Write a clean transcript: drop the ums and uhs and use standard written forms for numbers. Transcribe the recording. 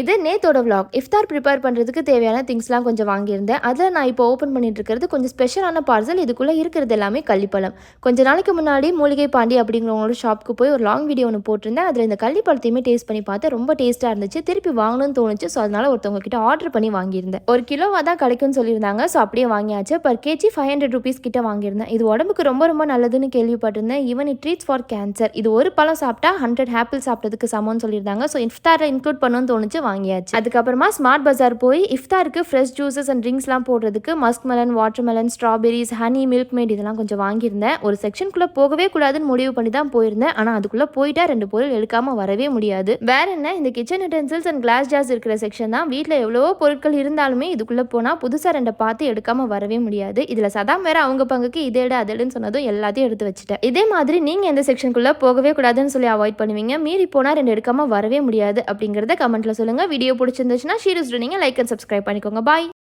இது நேத்தோட vlog. இஃப்தார் prepare பண்ணுறதுக்கு தேவையான திங்ஸ்லாம் கொஞ்சம் வாங்கியிருந்தேன். அதில் நான் இப்போ ஓப்பன் பண்ணிட்டு இருக்கிறது கொஞ்சம் ஸ்பெஷலான பார்சல். இதுக்குள்ளே இருக்கிறது எல்லாமே கள்ளிப்பழம். கொஞ்ச நாளைக்கு முன்னாடி மூலிகை பாண்டி அப்படிங்கிறவங்களோட ஷாப்புக்கு போய் ஒரு லாங் வீடியோ ஒன்று போட்டிருந்தேன். அதில் இந்த கள்ளிப்பழத்தையுமே டேஸ்ட் பண்ணி பார்த்தேன். ரொம்ப டேஸ்ட்டாக இருந்துச்சு. திருப்பி வாங்கணும்னு தோணுச்சு. ஸோ அதனால் ஒருத்தவங்க கிட்ட ஆர்டர் பண்ணி வாங்கியிருந்தேன். 1 கிலோவாக தான் கிடைக்கும்னு சொல்லியிருந்தாங்க. ஸோ அப்படியே வாங்கியாச்சு. பர் கேஜி 500 rupees கிட்ட வாங்கியிருந்தேன். இது உடம்புக்கு ரொம்ப ரொம்ப நல்லதுன்னு கேள்விப்பட்டிருந்தேன். Even it treats for cancer. இது ஒரு பழம் சாப்பிட்டா 100 ஆப்பிள் சாப்பிட்டதுக்கு சமம்னு சொல்லியிருந்தாங்க. ஸோ இஃப்தாரை இன்க்ளூட் பண்ணணும்னு தோணுச்சு, வாங்கியாச்சு. அதுக்கப்புறமா ஸ்மார்ட் பஜார் போய் இஃப்தாருக்கு ஃப்ரெஷ் ஜூஸஸ் அண்ட் ட்ரிங்க்ஸ்லாம் போடுறதுக்கு musk melon, water melon, strawberries, honey, milk mat இதெல்லாம் கொஞ்சம் வாங்கியிருந்தேன். ஒரு செக்ஷனுக்குள்ளே போகவே கூடாதுன்னு முடிவு பண்ணி தான் போயிருந்தேன். ஆனால் அதுக்குள்ளே போயிட்டா 2 பொருள் எடுக்காமல் வரவே முடியாது. வேற என்ன, இந்த kitchen utensils and glass jars இருக்கிற செக்ஷன் தான். வீட்டில் எவ்வளவோ பொருட்கள் இருந்தாலுமே இதுக்குள்ளே போனால் புதுசாக 2 பார்த்து எடுக்காமல் வரவே முடியாது. இதில் சதாம் வேற அவங்க பங்குக்கு இதேடு அதேடுன்னு சொன்னதும் எல்லாத்தையும் எடுத்து வச்சுட்டேன். இதே மாதிரி நீங்கள் எந்த செக்ஷனுக்குள்ளே போகவே கூடாதுன்னு சொல்லி அவாய்ட் பண்ணுவீங்க, மீறி போனால் 2 எடுக்காமல் வரவே முடியாது அப்படிங்கிறத கமெண்ட்டில் சொல்லுங்கள். வீடியோ பிடிச்சிருந்துச்சுன்னா ஷீரூஸ் நீங்கள் லைக் அண்ட் சப்ஸ்கிரைப் பண்ணிக்கோங்க. பாய்.